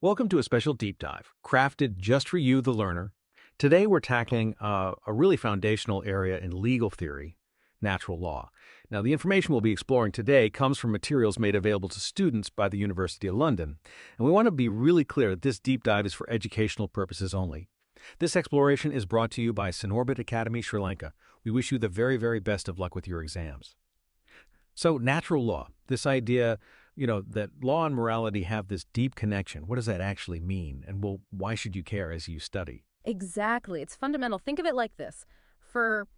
Welcome to a special deep dive, crafted just for you, the learner. Today we're tackling a really foundational area in legal theory, natural law. Now, the information we'll be exploring today comes from materials made available to students by the University of London, and we want to be really clear that this deep dive is for educational purposes only. This exploration is brought to you by Sinorbit Academy, Sri Lanka. We wish you the very, very best of luck with your exams. So, natural law, this idea that law and morality have this deep connection. What does that actually mean? And well, why should you care as you study? Exactly. It's fundamental. Think of it like this. For,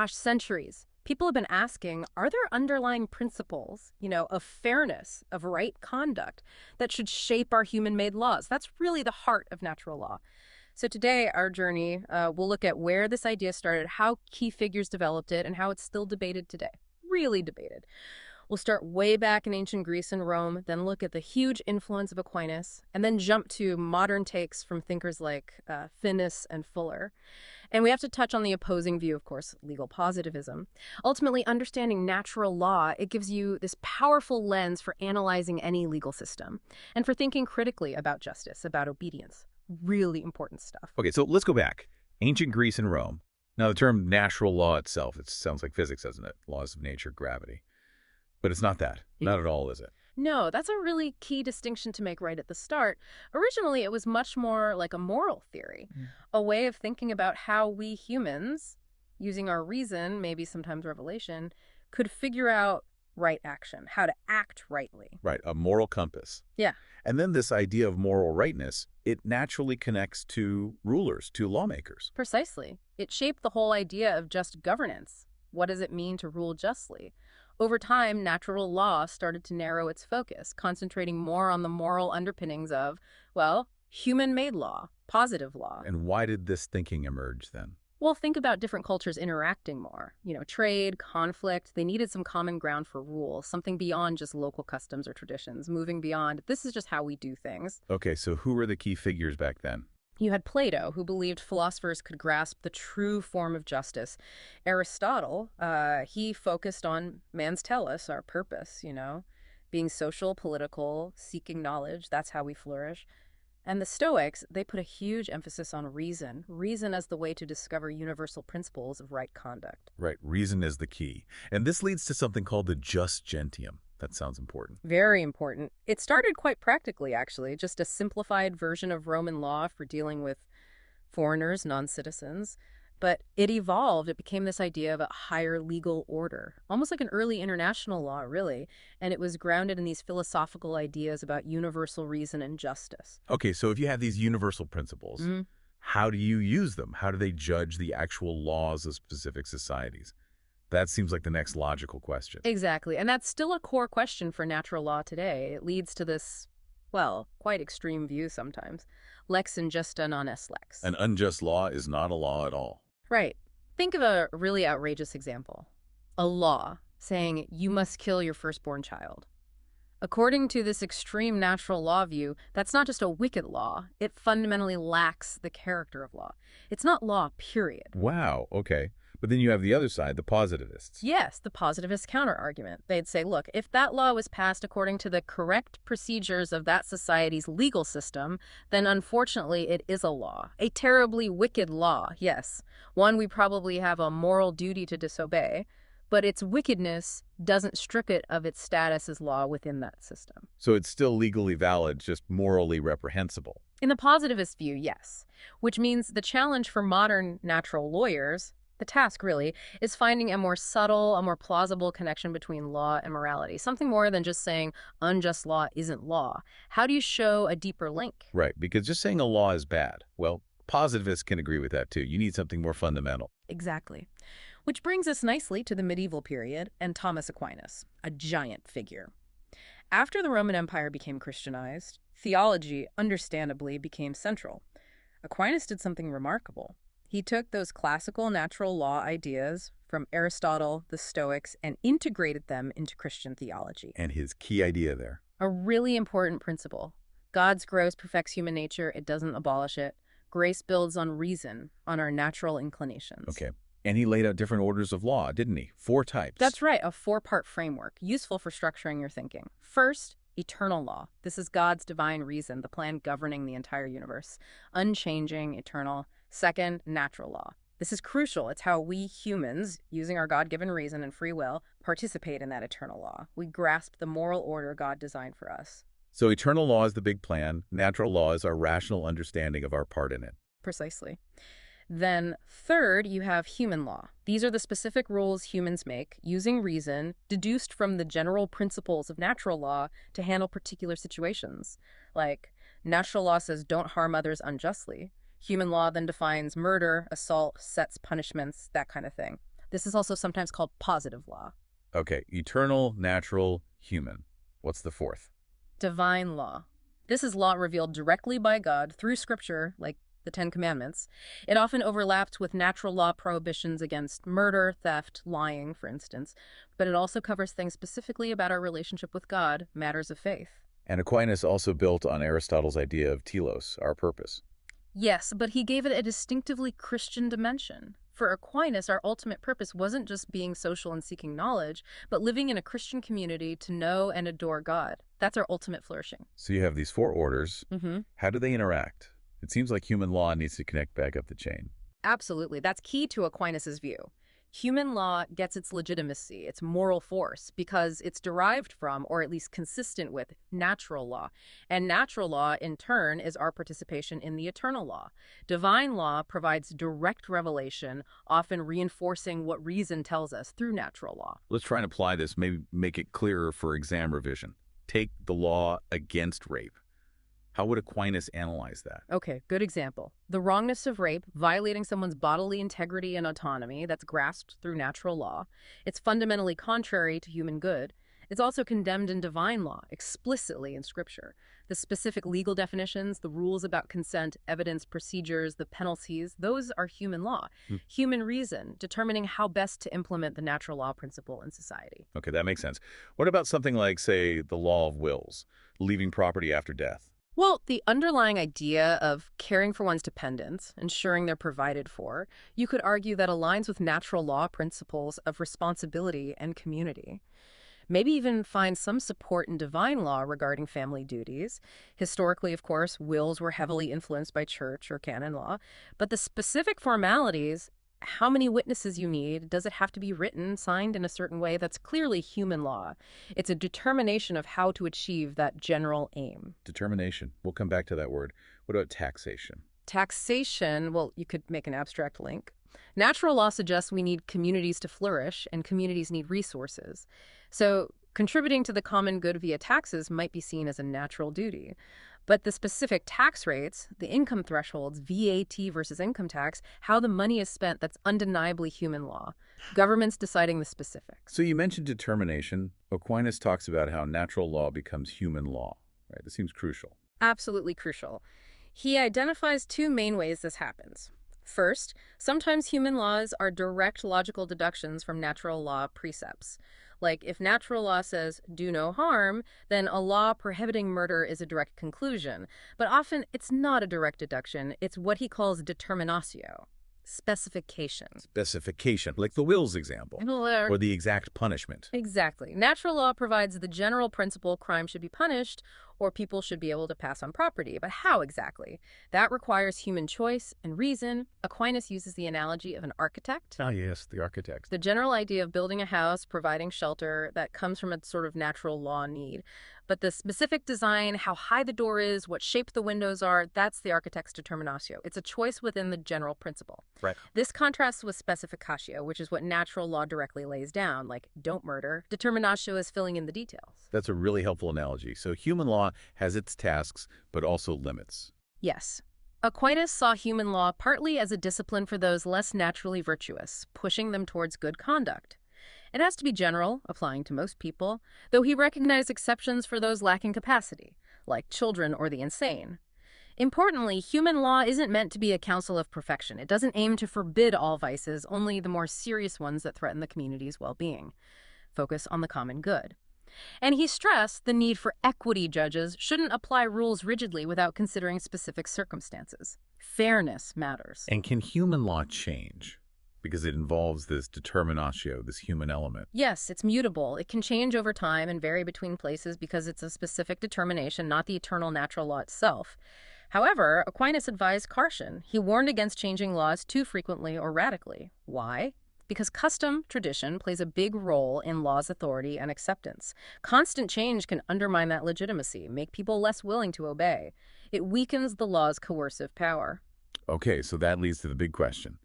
centuries, people have been asking, are there underlying principles, of fairness, of right conduct that should shape our human-made laws? That's really the heart of natural law. So today, our journey, we'll look at where this idea started, how key figures developed it, and how it's still debated today. Really debated. We'll start way back in ancient Greece and Rome, then look at the huge influence of Aquinas, and then jump to modern takes from thinkers like Finis and Fuller. And we have to touch on the opposing view, of course, legal positivism. Ultimately, understanding natural law, it gives you this powerful lens for analyzing any legal system and for thinking critically about justice, about obedience. Really important stuff. Okay, so let's go back. Ancient Greece and Rome. Now, the term natural law itself, it sounds like physics, doesn't it? Laws of nature, gravity. But it's not that. Not at all, is it? No, that's a really key distinction to make right at the start. Originally, it was much more like a moral theory, a way of thinking about how we humans, using our reason, maybe sometimes revelation, could figure out right action, how to act rightly. Right, a moral compass. Yeah. And then this idea of moral rightness, it naturally connects to rulers, to lawmakers. Precisely. It shaped the whole idea of just governance. What does it mean to rule justly? Over time, natural law started to narrow its focus, concentrating more on the moral underpinnings of, human-made law, positive law. And why did this thinking emerge then? Well, think about different cultures interacting more. Trade, conflict, they needed some common ground for rules, something beyond just local customs or traditions, moving beyond, this is just how we do things. Okay, so who were the key figures back then? You had Plato, who believed philosophers could grasp the true form of justice. Aristotle, he focused on man's telos, our purpose, being social, political, seeking knowledge. That's how we flourish. And the Stoics, they put a huge emphasis on reason as the way to discover universal principles of right conduct. Right, reason is the key. And this leads to something called the jus gentium. That sounds important. Very important. It started quite practically, actually, just a simplified version of Roman law for dealing with foreigners, non-citizens. But it evolved. It became this idea of a higher legal order, almost like an early international law, really. And it was grounded in these philosophical ideas about universal reason and justice. Okay, so if you have these universal principles, how do you use them? How do they judge the actual laws of specific societies? That seems like the next logical question. Exactly. And that's still a core question for natural law today. It leads to this, quite extreme view sometimes. Lex injusta non est lex. An unjust law is not a law at all. Right. Think of a really outrageous example. A law saying you must kill your firstborn child. According to this extreme natural law view, that's not just a wicked law. It fundamentally lacks the character of law. It's not law, period. Wow, okay. But then you have the other side, the positivists. Yes, the positivist counter-argument. They'd say, look, if that law was passed according to the correct procedures of that society's legal system, then unfortunately it is a law. A terribly wicked law, yes. One we probably have a moral duty to disobey, but its wickedness doesn't strip it of its status as law within that system. So it's still legally valid, just morally reprehensible. In the positivist view, yes. Which means the challenge for modern natural lawyers, the task, really, is finding a more subtle, a more plausible connection between law and morality. Something more than just saying unjust law isn't law. How do you show a deeper link? Right, because just saying a law is bad, positivists can agree with that too. You need something more fundamental. Exactly. Which brings us nicely to the medieval period and Thomas Aquinas, a giant figure. After the Roman Empire became Christianized, theology, understandably, became central. Aquinas did something remarkable. He took those classical natural law ideas from Aristotle, the Stoics, and integrated them into Christian theology. And his key idea there? A really important principle. God's grace perfects human nature. It doesn't abolish it. Grace builds on reason, on our natural inclinations. Okay. And he laid out different orders of law, didn't he? 4 types. That's right, a 4-part framework, useful for structuring your thinking. First, Eternal law. This is God's divine reason, the plan governing the entire universe. Unchanging, eternal. Second, natural law. This is crucial. It's how we humans, using our God-given reason and free will, participate in that eternal law. We grasp the moral order God designed for us. So eternal law is the big plan. Natural law is our rational understanding of our part in it. Precisely. Then third, you have human law. These are the specific rules humans make, using reason, deduced from the general principles of natural law to handle particular situations. Like, natural law says don't harm others unjustly. Human law then defines murder, assault, sets punishments, that kind of thing. This is also sometimes called positive law. Okay, eternal, natural, human. What's the fourth? Divine law. This is law revealed directly by God through Scripture, like the Ten Commandments. It often overlaps with natural law prohibitions against murder, theft, lying, for instance, but it also covers things specifically about our relationship with God, matters of faith. And Aquinas also built on Aristotle's idea of telos, our purpose. Yes, but he gave it a distinctively Christian dimension. For Aquinas, our ultimate purpose wasn't just being social and seeking knowledge, but living in a Christian community to know and adore God. That's our ultimate flourishing. So you have these four orders. Mm-hmm. How do they interact? It seems like human law needs to connect back up the chain. Absolutely. That's key to Aquinas' view. Human law gets its legitimacy, its moral force, because it's derived from, or at least consistent with, natural law. And natural law, in turn, is our participation in the eternal law. Divine law provides direct revelation, often reinforcing what reason tells us through natural law. Let's try and apply this, maybe make it clearer for exam revision. Take the law against rape. How would Aquinas analyze that? Okay, good example. The wrongness of rape, violating someone's bodily integrity and autonomy, that's grasped through natural law. It's fundamentally contrary to human good. It's also condemned in divine law, explicitly in Scripture. The specific legal definitions, the rules about consent, evidence, procedures, the penalties, those are human law. Human reason, determining how best to implement the natural law principle in society. Okay, that makes sense. What about something like, say, the law of wills, leaving property after death? Well, the underlying idea of caring for one's dependents, ensuring they're provided for, you could argue that aligns with natural law principles of responsibility and community. Maybe even find some support in divine law regarding family duties. Historically, of course, wills were heavily influenced by church or canon law, but the specific formalities, how many witnesses you need, does it have to be written, signed in a certain way, that's clearly human law. It's a determination of how to achieve that general aim. Determination. We'll come back to that word. What about taxation? Taxation, well, you could make an abstract link. Natural law suggests we need communities to flourish, and communities need resources. So contributing to the common good via taxes might be seen as a natural duty. But the specific tax rates, the income thresholds, VAT versus income tax, how the money is spent, that's undeniably human law. Governments deciding the specifics. So you mentioned determination. Aquinas talks about how natural law becomes human law. Right? This seems crucial. Absolutely crucial. He identifies two main ways this happens. First, sometimes human laws are direct logical deductions from natural law precepts. Like, if natural law says, do no harm, then a law prohibiting murder is a direct conclusion. But often, it's not a direct deduction. It's what he calls determinatio, specification. Specification, like the wills example, or the exact punishment. Exactly. Natural law provides the general principle crime should be punished, or people should be able to pass on property. But how exactly? That requires human choice and reason. Aquinas uses the analogy of an architect. Ah, yes, the architect. The general idea of building a house, providing shelter, that comes from a sort of natural law need. But the specific design, how high the door is, what shape the windows are, that's the architect's determinatio. It's a choice within the general principle. Right. This contrasts with specificatio, which is what natural law directly lays down, like don't murder. Determinatio is filling in the details. That's a really helpful analogy. So human law has its tasks, but also limits. Yes. Aquinas saw human law partly as a discipline for those less naturally virtuous, pushing them towards good conduct. It has to be general, applying to most people, though he recognized exceptions for those lacking capacity, like children or the insane. Importantly, human law isn't meant to be a counsel of perfection. It doesn't aim to forbid all vices, only the more serious ones that threaten the community's well-being. Focus on the common good. And he stressed the need for equity. Judges shouldn't apply rules rigidly without considering specific circumstances. Fairness matters. And can human law change? because it involves this determinatio, this human element. Yes, it's mutable. It can change over time and vary between places because it's a specific determination, not the eternal natural law itself. However, Aquinas advised caution. He warned against changing laws too frequently or radically. Why? Because custom, tradition, plays a big role in law's authority and acceptance. Constant change can undermine that legitimacy, make people less willing to obey. It weakens the law's coercive power. Okay, so that leads to the big question.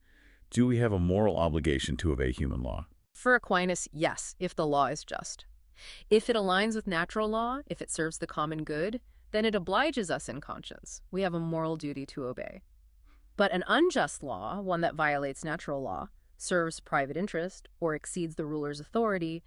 Do we have a moral obligation to obey human law? For Aquinas, yes, if the law is just. If it aligns with natural law, if it serves the common good, then it obliges us in conscience. We have a moral duty to obey. But an unjust law, one that violates natural law, serves private interest, or exceeds the ruler's authority,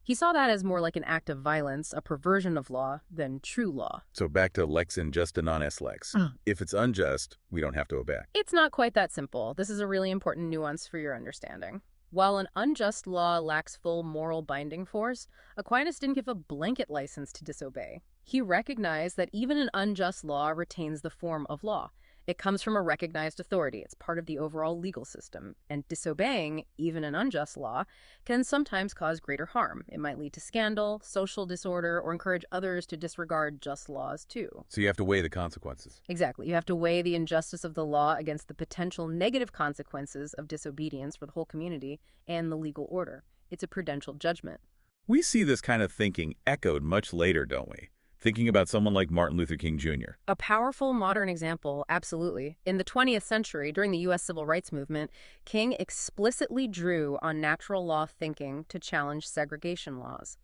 he saw that as more like an act of violence, a perversion of law, than true law. So back to lex injusta non est lex. If it's unjust, we don't have to obey. It's not quite that simple. This is a really important nuance for your understanding. While an unjust law lacks full moral binding force, Aquinas didn't give a blanket license to disobey. He recognized that even an unjust law retains the form of law. It comes from a recognized authority. It's part of the overall legal system. And disobeying, even an unjust law, can sometimes cause greater harm. It might lead to scandal, social disorder, or encourage others to disregard just laws too. So you have to weigh the consequences. Exactly. You have to weigh the injustice of the law against the potential negative consequences of disobedience for the whole community and the legal order. It's a prudential judgment. We see this kind of thinking echoed much later, don't we? Thinking about someone like Martin Luther King Jr. A powerful modern example, absolutely. In the 20th century, during the U.S. Civil Rights Movement, King explicitly drew on natural law thinking to challenge segregation laws.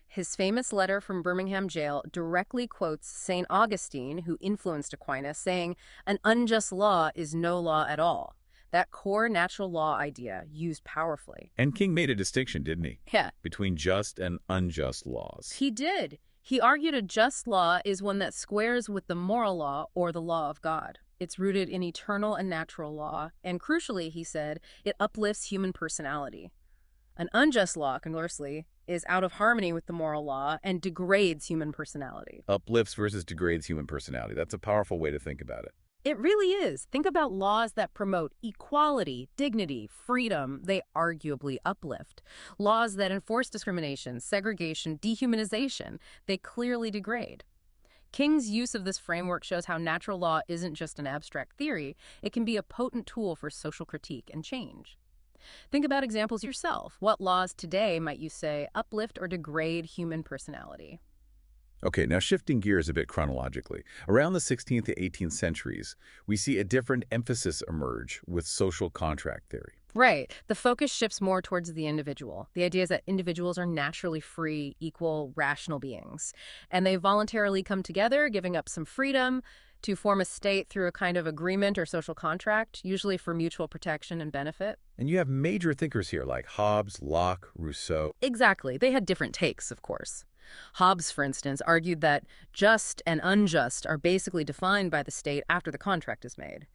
His famous letter from Birmingham jail directly quotes St. Augustine, who influenced Aquinas, saying, "An unjust law is no law at all." That core natural law idea used powerfully. And King made a distinction, didn't he? Yeah. Between just and unjust laws. He did. He argued a just law is one that squares with the moral law or the law of God. It's rooted in eternal and natural law, and crucially, he said, it uplifts human personality. An unjust law, conversely, is out of harmony with the moral law and degrades human personality. Uplifts versus degrades human personality. That's a powerful way to think about it. It really is. Think about laws that promote equality, dignity, freedom. They arguably uplift. Laws that enforce discrimination, segregation, dehumanization. They clearly degrade. King's use of this framework shows how natural law isn't just an abstract theory. It can be a potent tool for social critique and change. Think about examples yourself. What laws today might you say uplift or degrade human personality? Okay, now shifting gears a bit chronologically. Around the 16th to 18th centuries, we see a different emphasis emerge with social contract theory. Right. The focus shifts more towards the individual. The idea is that individuals are naturally free, equal, rational beings, and they voluntarily come together, giving up some freedom to form a state through a kind of agreement or social contract, usually for mutual protection and benefit. And you have major thinkers here like Hobbes, Locke, Rousseau. Exactly. They had different takes, of course. Hobbes, for instance, argued that just and unjust are basically defined by the state after the contract is made.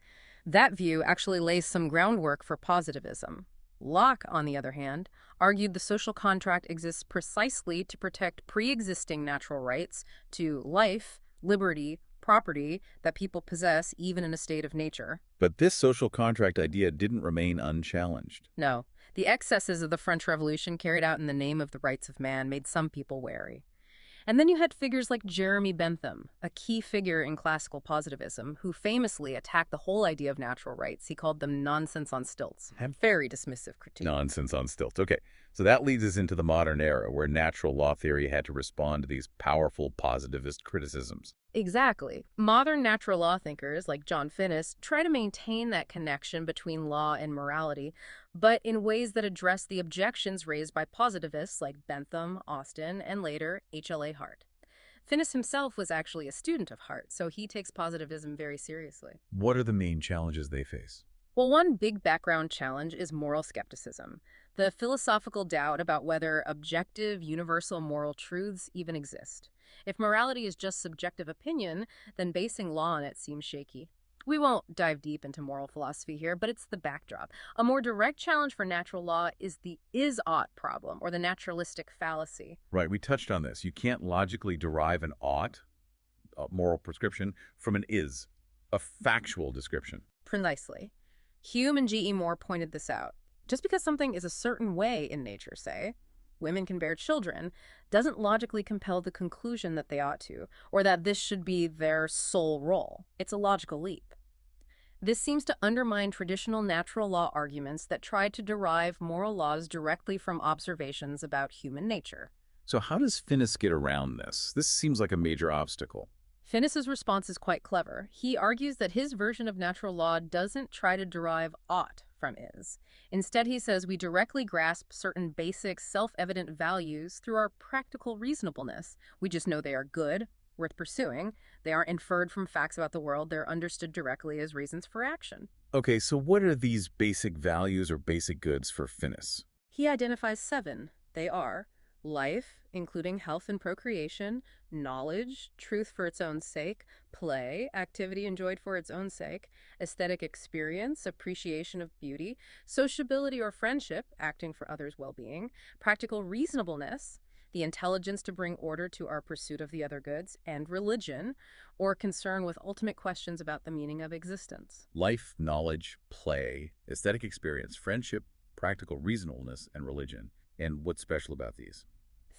That view actually lays some groundwork for positivism. Locke, on the other hand, argued the social contract exists precisely to protect pre-existing natural rights to life, liberty, property that people possess even in a state of nature. But this social contract idea didn't remain unchallenged. No. The excesses of the French Revolution carried out in the name of the rights of man made some people wary. And then you had figures like Jeremy Bentham, a key figure in classical positivism, who famously attacked the whole idea of natural rights. He called them nonsense on stilts. Very dismissive critique. Nonsense on stilts. Okay, so that leads us into the modern era, where natural law theory had to respond to these powerful positivist criticisms. Exactly. Modern natural law thinkers, like John Finnis, try to maintain that connection between law and morality, but in ways that address the objections raised by positivists like Bentham, Austin, and later H.L.A. Hart. Finnis himself was actually a student of Hart, so he takes positivism very seriously. What are the main challenges they face? Well, one big background challenge is moral skepticism, the philosophical doubt about whether objective, universal moral truths even exist. If morality is just subjective opinion, then basing law on it seems shaky. We won't dive deep into moral philosophy here, but it's the backdrop. A more direct challenge for natural law is the is-ought problem, or the naturalistic fallacy. Right, we touched on this. You can't logically derive an ought, a moral prescription, from an is, a factual description. Precisely. Hume and G.E. Moore pointed this out. Just because something is a certain way in nature, say, women can bear children, doesn't logically compel the conclusion that they ought to, or that this should be their sole role. It's a logical leap. This seems to undermine traditional natural law arguments that try to derive moral laws directly from observations about human nature. So how does Finnis get around this? This seems like a major obstacle. Finnis's response is quite clever. He argues that his version of natural law doesn't try to derive ought from is. Instead, he says we directly grasp certain basic, self-evident values through our practical reasonableness. We just know they are good, worth pursuing. They aren't inferred from facts about the world. They're understood directly as reasons for action. Okay, so what are these basic values or basic goods for Finnis? He identifies 7. They are life, including health and procreation, knowledge, truth for its own sake, play, activity enjoyed for its own sake, aesthetic experience, appreciation of beauty, sociability or friendship, acting for others' well-being, practical reasonableness, the intelligence to bring order to our pursuit of the other goods, and religion, or concern with ultimate questions about the meaning of existence. Life, knowledge, play, aesthetic experience, friendship, practical reasonableness, and religion. And what's special about these?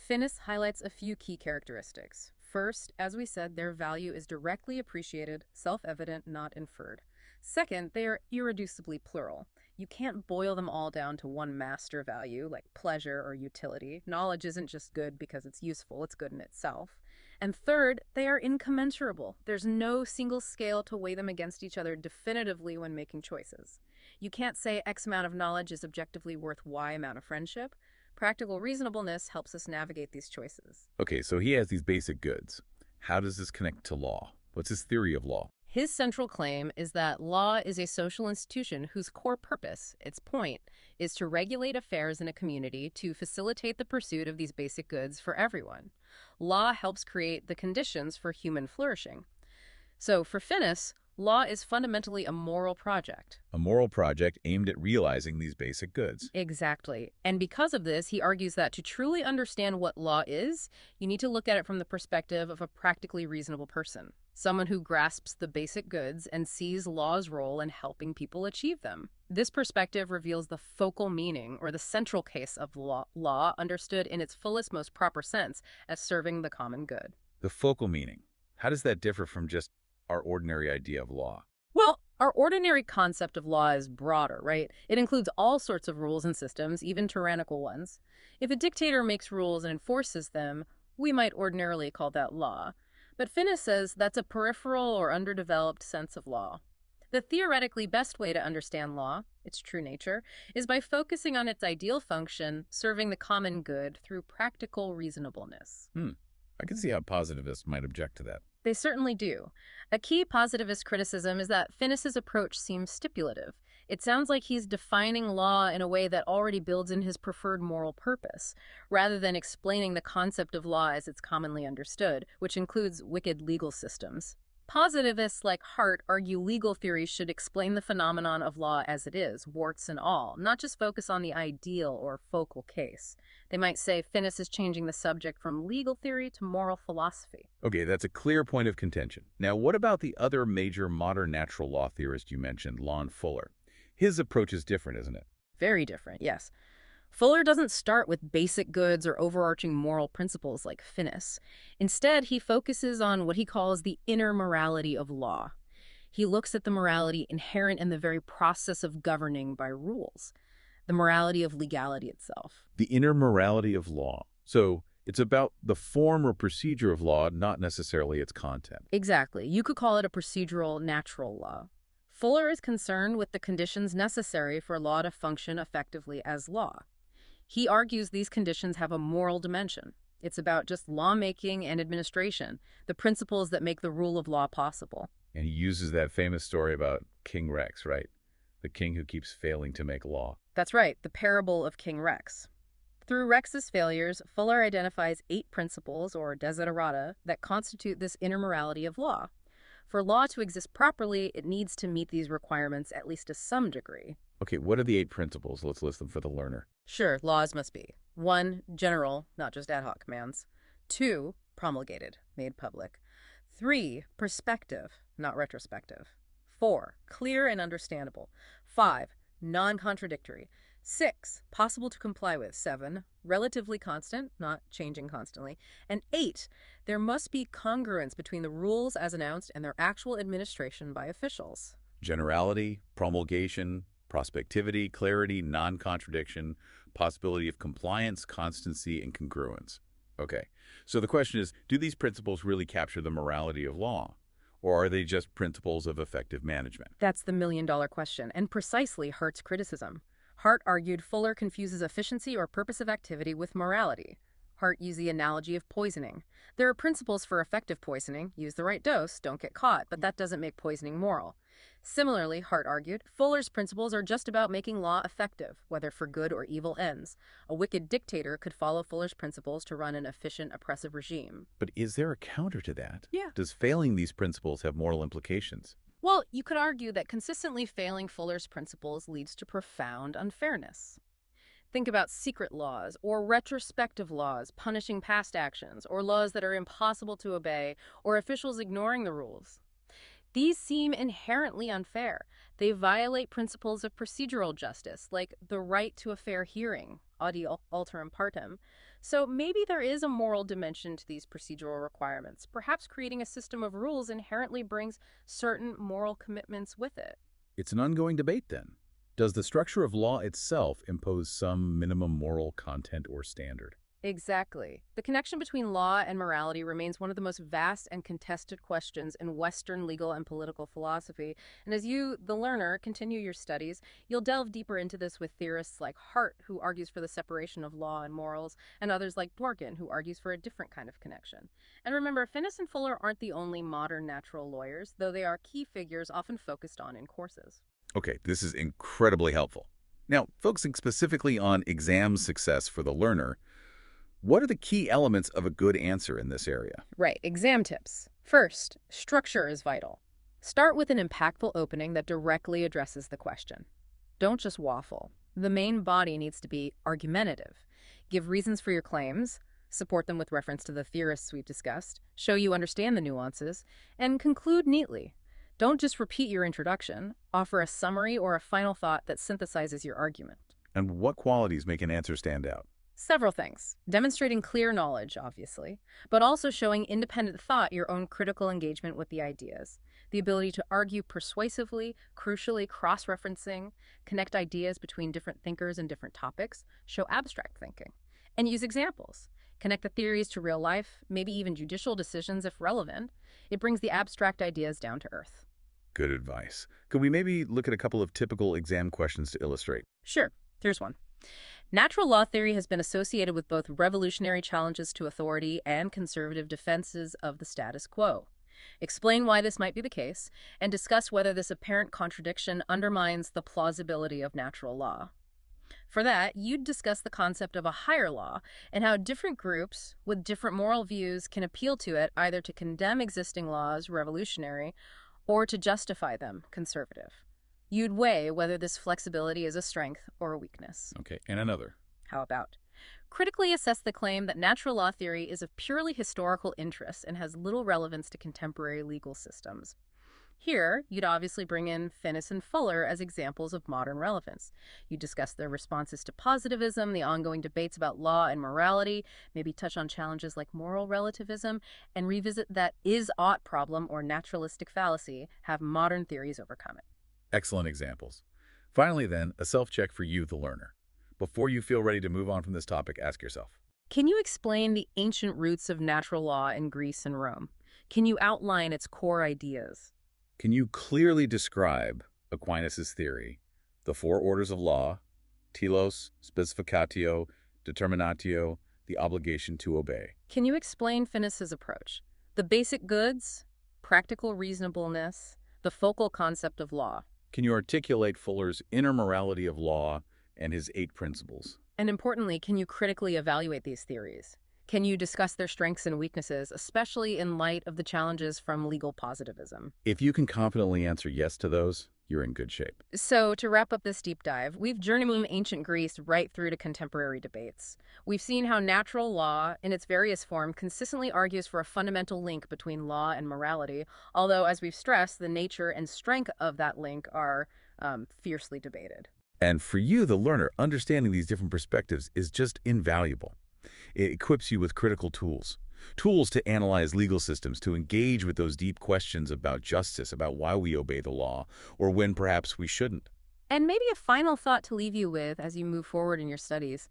Finnis highlights a few key characteristics. First, as we said, their value is directly appreciated, self-evident, not inferred. Second, they are irreducibly plural. You can't boil them all down to one master value, like pleasure or utility. Knowledge isn't just good because it's useful, it's good in itself. And third, they are incommensurable. There's no single scale to weigh them against each other definitively when making choices. You can't say X amount of knowledge is objectively worth Y amount of friendship. Practical reasonableness helps us navigate these choices. Okay, so he has these basic goods. How does this connect to law? What's his theory of law? His central claim is that law is a social institution whose core purpose, its point, is to regulate affairs in a community to facilitate the pursuit of these basic goods for everyone. Law helps create the conditions for human flourishing. So for Finnis, law is fundamentally a moral project. A moral project aimed at realizing these basic goods. Exactly. And because of this, he argues that to truly understand what law is, you need to look at it from the perspective of a practically reasonable person. Someone who grasps the basic goods and sees law's role in helping people achieve them. This perspective reveals the focal meaning, or the central case of law understood in its fullest, most proper sense as serving the common good. The focal meaning. How does that differ from just our ordinary idea of law? Well, our ordinary concept of law is broader, right? It includes all sorts of rules and systems, even tyrannical ones. If a dictator makes rules and enforces them, we might ordinarily call that law. But Finnis says that's a peripheral or underdeveloped sense of law. The theoretically best way to understand law, its true nature, is by focusing on its ideal function, serving the common good through practical reasonableness. I can see how positivists might object to that. They certainly do. A key positivist criticism is that Finnis's approach seems stipulative. It sounds like he's defining law in a way that already builds in his preferred moral purpose, rather than explaining the concept of law as it's commonly understood, which includes wicked legal systems. Positivists like Hart argue legal theory should explain the phenomenon of law as it is, warts and all, not just focus on the ideal or focal case. They might say Finnis is changing the subject from legal theory to moral philosophy. Okay, that's a clear point of contention. Now, what about the other major modern natural law theorist you mentioned, Lon Fuller? His approach is different, isn't it? Very different, yes. Fuller doesn't start with basic goods or overarching moral principles like Finnis. Instead, he focuses on what he calls the inner morality of law. He looks at the morality inherent in the very process of governing by rules, the morality of legality itself. The inner morality of law. So it's about the form or procedure of law, not necessarily its content. Exactly. You could call it a procedural natural law. Fuller is concerned with the conditions necessary for law to function effectively as law. He argues these conditions have a moral dimension. It's about just lawmaking and administration, the principles that make the rule of law possible. And he uses that famous story about King Rex, right? The king who keeps failing to make law. That's right, the parable of King Rex. Through Rex's failures, Fuller identifies 8 principles, or desiderata, that constitute this inner morality of law. For law to exist properly, it needs to meet these requirements at least to some degree. Okay, what are the 8 principles? Let's list them for the learner. Sure, laws must be 1. General, not just ad hoc commands. 2. Promulgated, made public. 3. Perspective, not retrospective. 4. Clear and understandable. 5. Non-contradictory. 6, possible to comply with. 7, relatively constant, not changing constantly. And 8, there must be congruence between the rules as announced and their actual administration by officials. Generality, promulgation, prospectivity, clarity, non-contradiction, possibility of compliance, constancy, and congruence. Okay, so the question is, do these principles really capture the morality of law? Or are they just principles of effective management? That's the million-dollar question, and precisely Hart's criticism. Hart argued Fuller confuses efficiency or purpose of activity with morality. Hart used the analogy of poisoning. There are principles for effective poisoning. Use the right dose, don't get caught, but that doesn't make poisoning moral. Similarly, Hart argued, Fuller's principles are just about making law effective, whether for good or evil ends. A wicked dictator could follow Fuller's principles to run an efficient, oppressive regime. But is there a counter to that? Yeah. Does failing these principles have moral implications? Well, you could argue that consistently failing Fuller's principles leads to profound unfairness. Think about secret laws or retrospective laws punishing past actions, or laws that are impossible to obey, or officials ignoring the rules. These seem inherently unfair. They violate principles of procedural justice, like the right to a fair hearing, audi alteram partem. So maybe there is a moral dimension to these procedural requirements. Perhaps creating a system of rules inherently brings certain moral commitments with it. It's an ongoing debate, then. Does the structure of law itself impose some minimum moral content or standard? Exactly. The connection between law and morality remains one of the most vast and contested questions in Western legal and political philosophy. And as you, the learner, continue your studies, you'll delve deeper into this with theorists like Hart, who argues for the separation of law and morals, and others like Dworkin, who argues for a different kind of connection. And remember, Finnis and Fuller aren't the only modern natural lawyers, though they are key figures often focused on in courses. Okay, this is incredibly helpful. Now, focusing specifically on exam success for the learner, what are the key elements of a good answer in this area? Right, exam tips. First, structure is vital. Start with an impactful opening that directly addresses the question. Don't just waffle. The main body needs to be argumentative. Give reasons for your claims, support them with reference to the theorists we've discussed, show you understand the nuances, and conclude neatly. Don't just repeat your introduction. Offer a summary or a final thought that synthesizes your argument. And what qualities make an answer stand out? Several things. Demonstrating clear knowledge, obviously, but also showing independent thought, your own critical engagement with the ideas. The ability to argue persuasively, crucially cross-referencing, connect ideas between different thinkers and different topics, show abstract thinking. And use examples. Connect the theories to real life, maybe even judicial decisions if relevant. It brings the abstract ideas down to earth. Good advice. Could we maybe look at a couple of typical exam questions to illustrate? Sure. Here's one. Natural law theory has been associated with both revolutionary challenges to authority and conservative defenses of the status quo. Explain why this might be the case, and discuss whether this apparent contradiction undermines the plausibility of natural law. For that, you'd discuss the concept of a higher law and how different groups with different moral views can appeal to it either to condemn existing laws, revolutionary, or to justify them, conservative. You'd weigh whether this flexibility is a strength or a weakness. Okay, and another. How about? Critically assess the claim that natural law theory is of purely historical interest and has little relevance to contemporary legal systems. Here, you'd obviously bring in Finnis and Fuller as examples of modern relevance. You discuss their responses to positivism, the ongoing debates about law and morality, maybe touch on challenges like moral relativism, and revisit that is-ought problem or naturalistic fallacy, have modern theories overcome it. Excellent examples. Finally, then, a self-check for you, the learner. Before you feel ready to move on from this topic, ask yourself, can you explain the ancient roots of natural law in Greece and Rome? Can you outline its core ideas? can you clearly describe Aquinas' theory, the four orders of law, telos, specificatio, determinatio, the obligation to obey? Can you explain Finnis's approach? The basic goods, practical reasonableness, the focal concept of law. Can you articulate Fuller's inner morality of law and his 8 principles? And importantly, can you critically evaluate these theories? Can you discuss their strengths and weaknesses, especially in light of the challenges from legal positivism? If you can confidently answer yes to those, you're in good shape. So, to wrap up this deep dive, we've journeyed from ancient Greece right through to contemporary debates. We've seen how natural law, in its various forms, consistently argues for a fundamental link between law and morality, although, as we've stressed, the nature and strength of that link are fiercely debated. And for you, the learner, understanding these different perspectives is just invaluable. It equips you with critical tools. Tools to analyze legal systems, to engage with those deep questions about justice, about why we obey the law, or when perhaps we shouldn't. And maybe a final thought to leave you with as you move forward in your studies.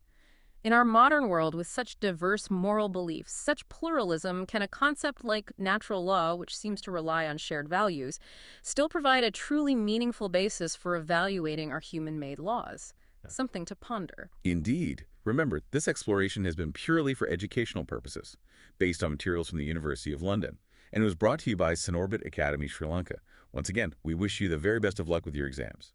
In our modern world with such diverse moral beliefs, such pluralism, can a concept like natural law, which seems to rely on shared values, still provide a truly meaningful basis for evaluating our human-made laws? Something to ponder. Indeed. Remember, this exploration has been purely for educational purposes, based on materials from the University of London, and it was brought to you by Sinorbit Academy, Sri Lanka. Once again, we wish you the very best of luck with your exams.